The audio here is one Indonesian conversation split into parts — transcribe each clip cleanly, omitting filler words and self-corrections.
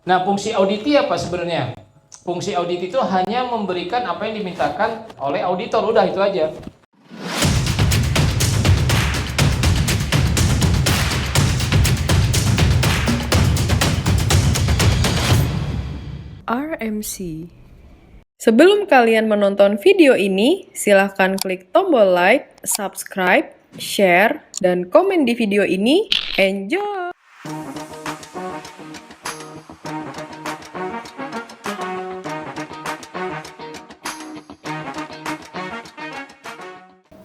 Nah, fungsi auditi apa sebenarnya? Fungsi audit itu hanya memberikan apa yang dimintakan oleh auditor, udah itu aja. RMC. Sebelum kalian menonton video ini, silahkan klik tombol like, subscribe, share, dan komen di video ini. Enjoy!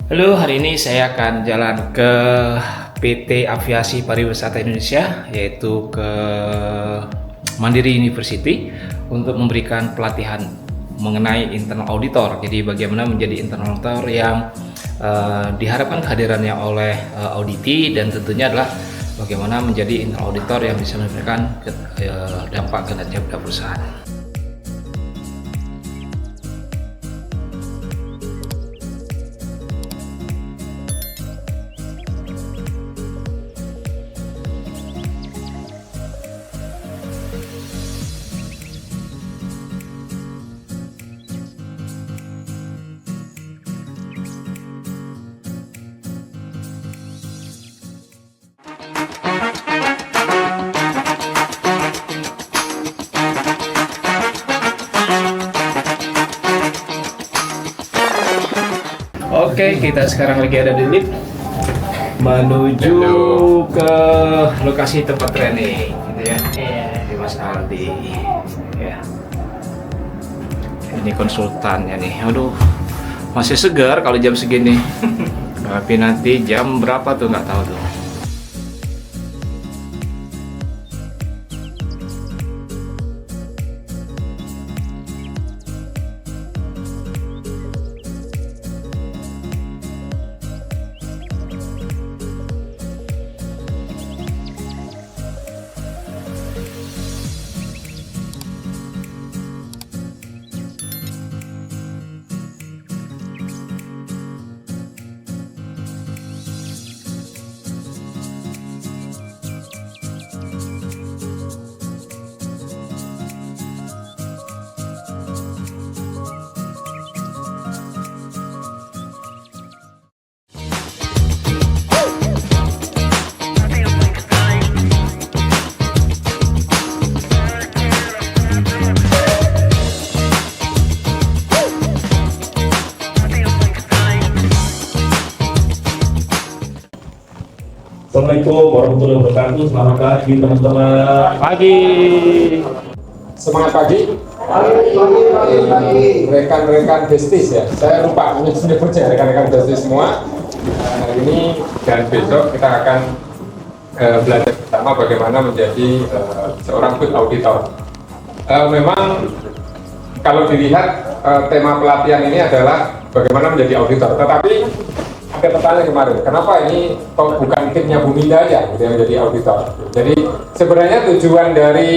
Halo, hari ini saya akan jalan ke PT Aviasi Pariwisata Indonesia, yaitu ke Mandiri University untuk memberikan pelatihan mengenai internal auditor. Jadi bagaimana menjadi internal auditor yang diharapkan kehadirannya oleh auditi, dan tentunya adalah bagaimana menjadi internal auditor yang bisa memberikan dampak kinerja pada perusahaan. Oke, kita sekarang lagi ada di lift menuju ke lokasi tempat training, gitu ya. Di Mas Aldi. Ya. Ini konsultannya nih. Aduh, masih segar kalau jam segini. Tapi nanti jam berapa tuh nggak tahu tuh. Assalamualaikum warahmatullahi wabarakatuh. Selamat pagi teman-teman. Pagi. Semangat pagi. Pagi. Rekan-rekan Bestis ya. Saya lupa menyebutnya rekan-rekan Bestis semua. Hari ini dan besok kita akan belajar bersama bagaimana menjadi seorang good auditor. Memang kalau dilihat tema pelatihan ini adalah bagaimana menjadi auditor. Tetapi ada pertanyaan kemarin, kenapa ini kok bukan timnya Buminda aja gitu yang menjadi auditor? Jadi sebenarnya tujuan dari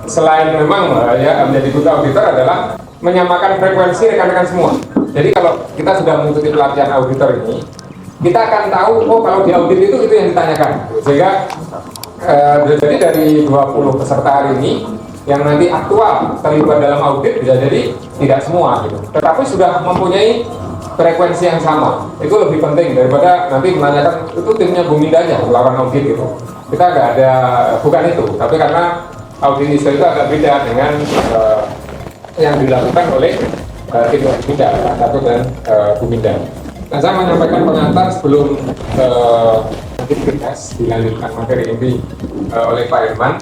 selain memang ya menjadi good auditor adalah menyamakan frekuensi rekan-rekan semua. Jadi kalau kita sudah mengikuti pelatihan auditor ini, kita akan tahu oh kalau di audit itu yang ditanyakan. Sehingga jadi dari 20 peserta hari ini yang nanti aktual terlibat dalam audit bisa jadi tidak semua gitu. Tetapi sudah mempunyai frekuensi yang sama, itu lebih penting daripada nanti menanyakan itu timnya Buminda aja melakukan audit gitu. Kita nggak ada, bukan itu, tapi karena audit itu agak beda dengan yang dilakukan oleh tim Buminda, satu dan Buminda. Nah, saya menyampaikan pengantar sebelum aktivitas dilanjutkan materi ini oleh Pak Irman.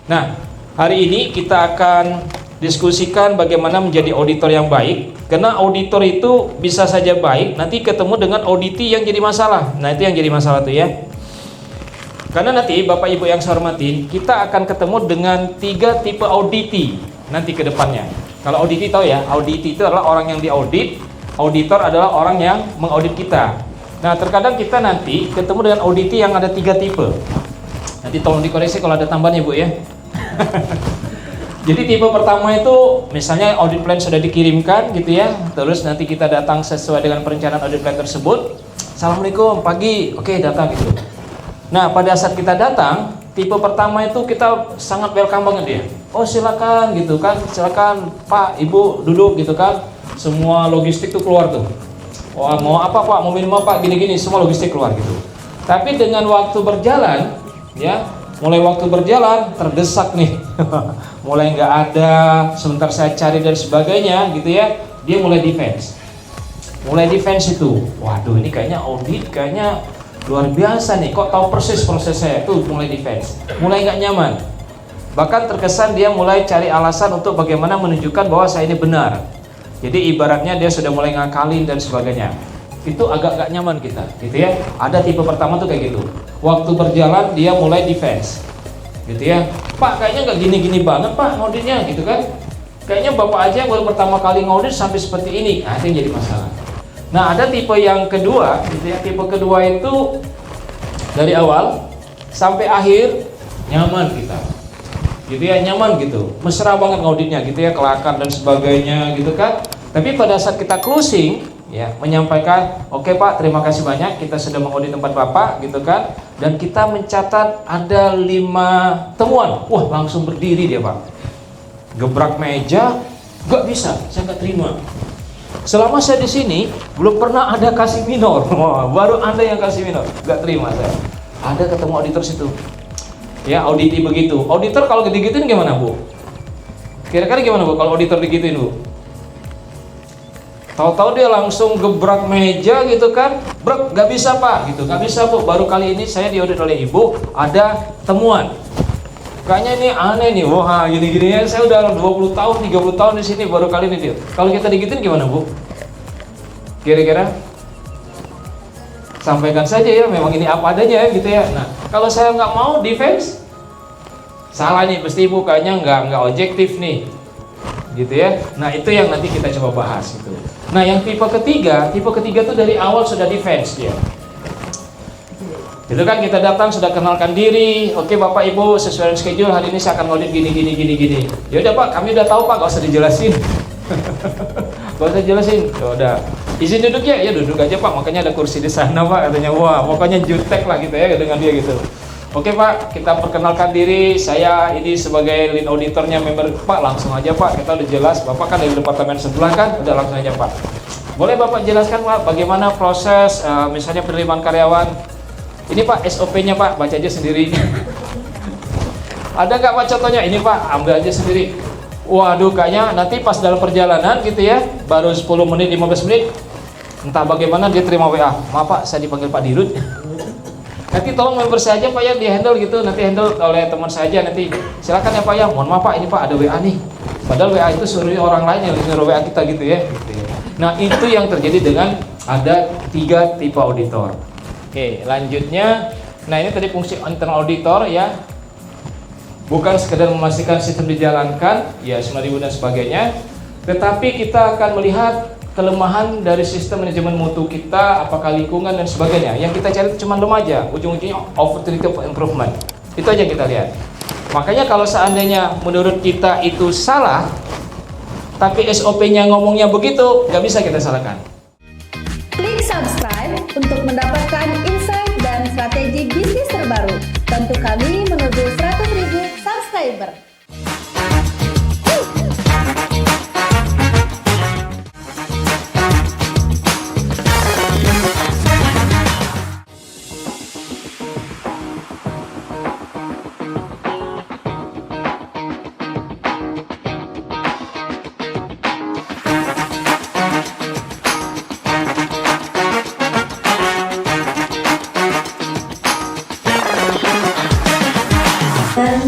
Nah, hari ini kita akan diskusikan bagaimana menjadi auditor yang baik. Karena auditor itu bisa saja baik, nanti ketemu dengan auditi yang jadi masalah. Nah, itu yang jadi masalah tuh ya. Karena nanti Bapak Ibu yang saya hormati, kita akan ketemu dengan 3 tipe auditi nanti ke depannya. Kalau auditi tahu ya, auditi itu adalah orang yang diaudit, auditor adalah orang yang mengaudit kita. Nah, terkadang kita nanti ketemu dengan auditi yang ada 3 tipe. Nanti tolong dikoreksi kalau ada tambahan ya Bu ya. Jadi tipe pertama itu misalnya audit plan sudah dikirimkan gitu ya, terus nanti kita datang sesuai dengan perencanaan audit plan tersebut. Assalamualaikum, pagi, oke datang gitu. Nah pada saat kita datang, tipe pertama itu kita sangat welcome banget dia. Oh silakan gitu kan, silakan Pak, Ibu duduk gitu kan. Semua logistik tuh keluar tuh. Wah mau apa Pak, mau minum apa, gini-gini, semua logistik keluar gitu. Tapi dengan waktu berjalan, ya, mulai waktu berjalan terdesak nih, mulai nggak ada, sebentar saya cari dan sebagainya gitu ya, dia mulai defense itu, waduh ini kayaknya audit, kayaknya luar biasa nih, kok tahu persis prosesnya, itu mulai defense, mulai nggak nyaman, bahkan terkesan dia mulai cari alasan untuk bagaimana menunjukkan bahwa saya ini benar. Jadi ibaratnya dia sudah mulai ngakalin dan sebagainya. Itu agak gak nyaman kita, gitu ya. Ada tipe pertama tuh kayak gitu. Waktu berjalan dia mulai defense, gitu ya. Pak kayaknya nggak gini-gini banget Pak ngauditnya, gitu kan. Kayaknya Bapak aja yang baru pertama kali ngaudit sampai seperti ini. Nah itu yang jadi masalah. Nah ada tipe yang kedua, gitu ya. Tipe kedua itu dari awal sampai akhir nyaman kita, gitu ya, nyaman gitu, mesra banget ngauditnya, gitu ya, kelakar dan sebagainya, gitu kan. Tapi pada saat kita closing, ya, menyampaikan, oke Pak, terima kasih banyak, kita sudah mengaudit tempat Bapak, gitu kan, dan kita mencatat ada 5 temuan, wah langsung berdiri dia Pak, gebrak meja, gak bisa, saya gak terima. Selama saya di sini belum pernah ada kasih minor, wah, baru Anda yang kasih minor, gak terima saya. Ada ketemu auditor situ, ya auditi begitu. Auditor kalau digituin gimana Bu? Kira-kira gimana Bu kalau auditor digituin Bu? Tahu-tahu dia langsung gebrak meja gitu kan, brek, gak bisa Pak, gitu, gak bisa Bu, baru kali ini saya diaudit oleh Ibu, ada temuan. Kayaknya ini aneh nih, wah gini-gini ya, saya udah 20 tahun, 30 tahun di sini, baru kali ini dia. Kalau kita digituin gimana Bu? Kira-kira? Sampaikan saja ya, memang ini apa adanya ya, gitu ya. Nah, kalau saya nggak mau defense, salah nih, pasti Ibu kayaknya nggak objektif nih, gitu ya. Nah itu yang nanti kita coba bahas itu. Nah yang tipe ketiga tuh dari awal sudah defense dia. Itu kan kita datang sudah kenalkan diri, oke Bapak Ibu sesuai dengan schedule hari ini saya akan audit gini. Ya udah Pak, kami udah tahu Pak, gak usah dijelasin. Gak usah jelasin. Ya udah. Izin duduk ya, ya duduk aja Pak. Makanya ada kursi di sana Pak, katanya. Wah, pokoknya jutek lah gitu ya dengan dia gitu. Oke Pak, kita perkenalkan diri, saya ini sebagai lead auditornya member Pak, langsung aja Pak, kita udah jelas, Bapak kan dari departemen sebelah kan, udah langsung aja Pak. Boleh Bapak jelaskan Pak, bagaimana proses misalnya penerimaan karyawan? Ini Pak SOP-nya Pak, baca aja sendiri. Ada nggak Pak contohnya? Ini Pak, ambil aja sendiri. Waduh, kayaknya nanti pas dalam perjalanan gitu ya, baru 10 menit, 15 menit, entah bagaimana dia terima WA, maaf Pak, saya dipanggil Pak Dirut. Nanti tolong member saya aja Pak ya di handle gitu, nanti handle oleh teman saya aja nanti. Silakan ya Pak ya, mohon maaf Pak, ini Pak ada WA nih. Padahal WA itu suruh orang lain yang nyuruh WA kita gitu ya. Nah itu yang terjadi dengan ada 3 tipe auditor. Oke, lanjutnya, nah ini tadi fungsi internal auditor ya, bukan sekedar memastikan sistem dijalankan, ya 9.000 dan sebagainya, tetapi kita akan melihat kelemahan dari sistem manajemen mutu kita, apakah lingkungan dan sebagainya. Yang kita cari cuma remaja, ujung-ujungnya opportunity of improvement. Itu aja yang kita lihat. Makanya kalau seandainya menurut kita itu salah, tapi SOP-nya ngomongnya begitu, nggak bisa kita salahkan. Klik subscribe untuk mendapatkan insight dan strategi bisnis terbaru. Bantu kami menuju 100.000 subscriber.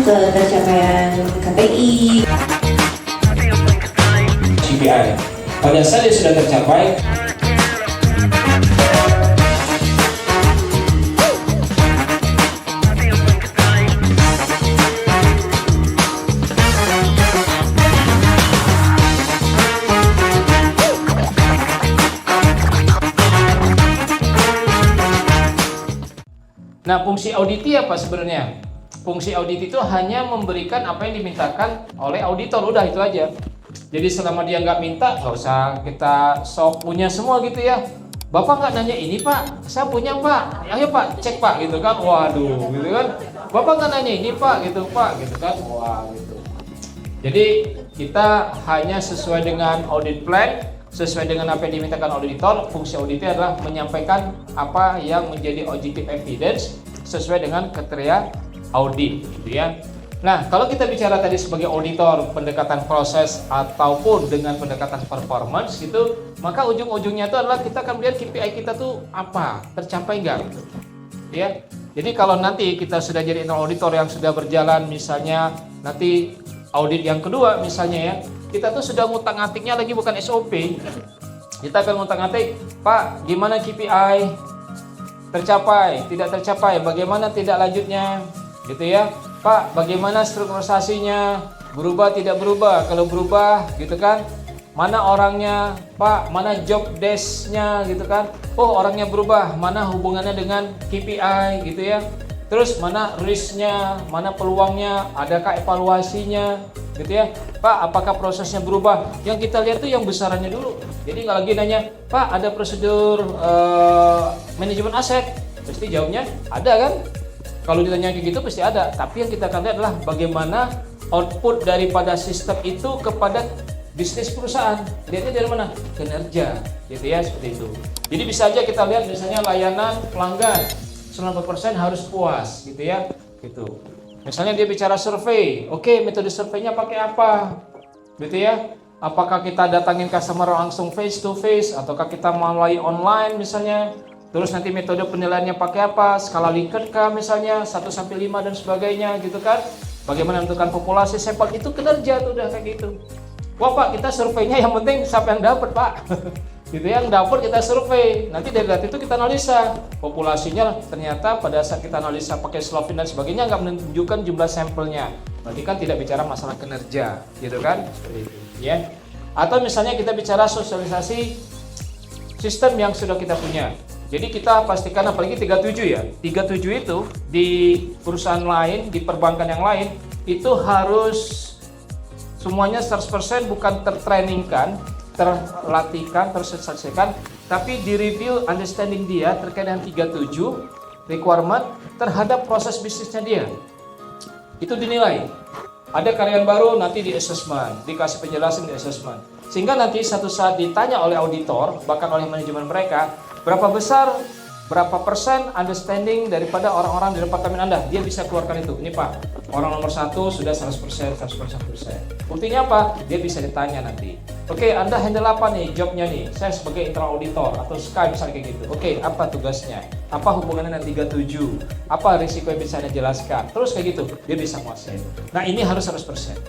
Ke tercapaian KPI. KPI. Pada saat dia sudah tercapai, nah fungsi auditi apa sebenarnya? Fungsi audit itu hanya memberikan apa yang dimintakan oleh auditor, udah itu aja. Jadi selama dia nggak minta, nggak usah kita sok punya semua gitu ya. Bapak nggak nanya ini Pak, saya punya Pak, ayo Pak cek Pak gitu kan, waduh gitu kan. Bapak nggak nanya ini Pak gitu kan, wah gitu. Jadi kita hanya sesuai dengan audit plan, sesuai dengan apa yang dimintakan auditor. Fungsi auditnya adalah menyampaikan apa yang menjadi objective evidence sesuai dengan kriteria audit, gitu ya. Nah, kalau kita bicara tadi sebagai auditor, pendekatan proses ataupun dengan pendekatan performance gitu, maka ujung-ujungnya itu adalah kita akan melihat KPI kita tuh apa, tercapai nggak, gitu. Ya. Jadi kalau nanti kita sudah jadi internal auditor yang sudah berjalan, misalnya nanti audit yang kedua misalnya ya, kita tuh sudah ngutang-ngatiknya lagi bukan SOP. Kita akan ngutang-ngatik, Pak, gimana KPI? Tercapai, tidak tercapai, bagaimana tidak lanjutnya? Gitu ya. Pak, bagaimana strukturisasinya? Berubah tidak berubah? Kalau berubah, gitu kan? Mana orangnya? Pak, mana job desk-nya gitu kan? Oh, orangnya berubah. Mana hubungannya dengan KPI gitu ya? Terus mana risk-nya? Mana peluangnya? Adakah evaluasinya? Gitu ya. Pak, apakah prosesnya berubah? Yang kita lihat tuh yang besarannya dulu. Jadi nggak lagi nanya, Pak, ada prosedur manajemen aset? Pasti jawabnya ada kan? Kalau ditanya kayak gitu pasti ada, tapi yang kita akan lihat adalah bagaimana output daripada sistem itu kepada bisnis perusahaan. Lihatnya dari mana? Kinerja, gitu ya, seperti itu. Jadi bisa aja kita lihat misalnya layanan pelanggan 90% harus puas, gitu ya, gitu. Misalnya dia bicara survei, oke, metode surveinya pakai apa, gitu ya? Apakah kita datangin customer langsung face to face, ataukah kita melalui online misalnya? Terus nanti metode penilaiannya pakai apa? Skala Likert kah misalnya 1-5 dan sebagainya gitu kan? Bagaimana menentukan populasi sampel itu kinerja tuh udah kayak gitu. Wah Pak, kita surveinya yang penting siapa yang dapat Pak? Gitu ya, yang dapat kita survei. Nanti dari data itu kita analisa. Populasinya ternyata pada saat kita analisa pakai Slovin dan sebagainya nggak menunjukkan jumlah sampelnya. Berarti kan tidak bicara masalah kinerja, gitu kan? Seperti itu, ya. Atau misalnya kita bicara sosialisasi sistem yang sudah kita punya. Jadi kita pastikan apalagi 37 ya. 37 itu di perusahaan lain, di perbankan yang lain itu harus semuanya 100% bukan tertrainingkan, terlatihkan, tersosialisasikan, tapi direview understanding dia terkait dengan 37 requirement terhadap proses bisnisnya dia. Itu dinilai. Ada karyawan baru nanti di assessment, dikasih penjelasan di assessment. Sehingga nanti satu saat ditanya oleh auditor, bahkan oleh manajemen mereka, berapa besar, berapa persen understanding daripada orang-orang di departemen Anda, dia bisa keluarkan itu. Ini Pak, orang nomor 1 sudah 100%. Buktinya apa? Dia bisa ditanya nanti. Oke, Anda handle apa nih jobnya nih? Saya sebagai internal auditor atau SKY misalnya kayak gitu. Oke, apa tugasnya? Apa hubungannya dengan 37? Apa risiko yang bisa Anda jelaskan? Terus kayak gitu, dia bisa menguasai. Nah ini harus 100%.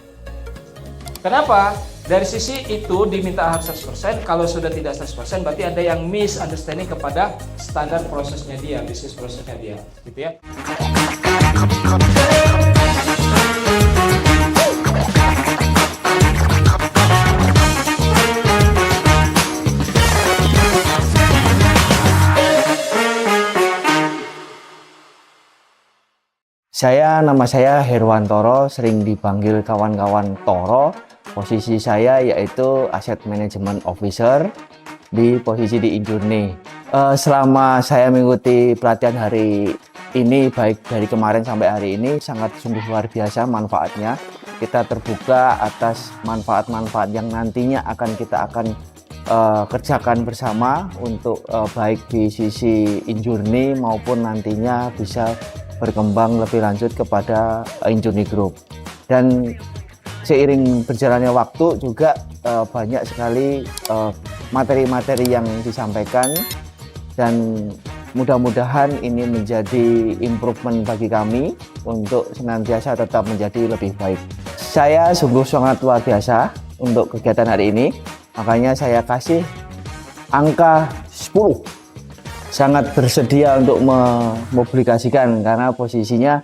Kenapa? Dari sisi itu diminta harus 100%, kalau sudah tidak 100% berarti ada yang misunderstanding kepada standar prosesnya dia, bisnis prosesnya dia, gitu ya. Nama saya Herwantoro, sering dipanggil kawan-kawan Toro. Posisi saya yaitu Asset Management Officer di posisi di Injourney. Selama saya mengikuti pelatihan hari ini, baik dari kemarin sampai hari ini, sangat sungguh luar biasa manfaatnya. Kita terbuka atas manfaat-manfaat yang nantinya kita akan kerjakan bersama untuk baik di sisi Injourney maupun nantinya bisa berkembang lebih lanjut kepada Injourney Group. Dan seiring berjalannya waktu juga banyak sekali materi-materi yang disampaikan dan mudah-mudahan ini menjadi improvement bagi kami untuk senantiasa tetap menjadi lebih baik. Saya sungguh sangat luar biasa untuk kegiatan hari ini, makanya saya kasih angka 10. Sangat bersedia untuk mempublikasikan karena posisinya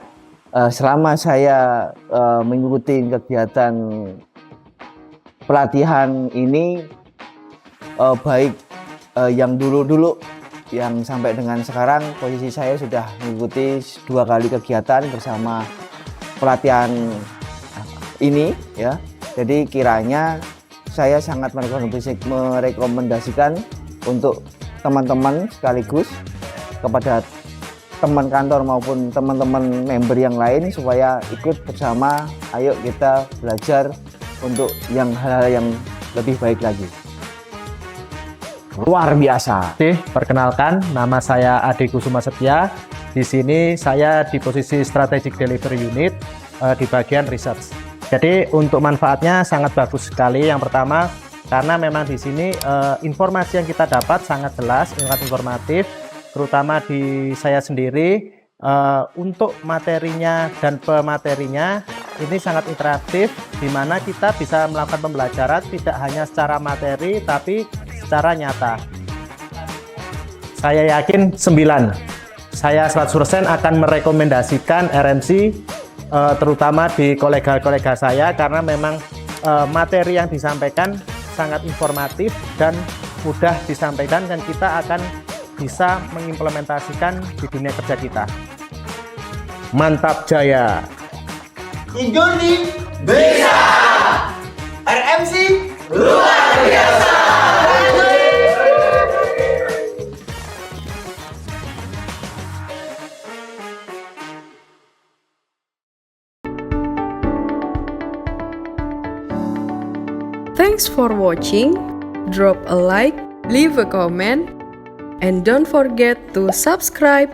selama saya mengikuti kegiatan pelatihan ini, baik yang dulu-dulu yang sampai dengan sekarang, posisi saya sudah mengikuti 2 kali kegiatan bersama pelatihan ini ya. Jadi kiranya saya sangat merekomendasikan untuk teman-teman sekaligus kepada teman kantor maupun teman-teman member yang lain supaya ikut bersama. Ayo kita belajar untuk hal-hal yang lebih baik lagi. Luar biasa. Oke, perkenalkan, nama saya Ade Kusuma Setia. Di sini saya di posisi Strategic Delivery Unit di bagian research. Jadi untuk manfaatnya sangat bagus sekali. Yang pertama, karena memang di sini informasi yang kita dapat sangat jelas, sangat informatif, terutama di saya sendiri. Untuk materinya dan pematerinya ini sangat interaktif, di mana kita bisa melakukan pembelajaran tidak hanya secara materi tapi secara nyata. Saya yakin 9. Saya 100% akan merekomendasikan RMC terutama di kolega-kolega saya karena memang materi yang disampaikan sangat informatif dan mudah disampaikan dan kita akan bisa mengimplementasikan di dunia kerja kita. Mantap jaya. Injurni bisa. RMC luar biasa. Thanks for watching. Drop a like, leave a comment, and don't forget to subscribe.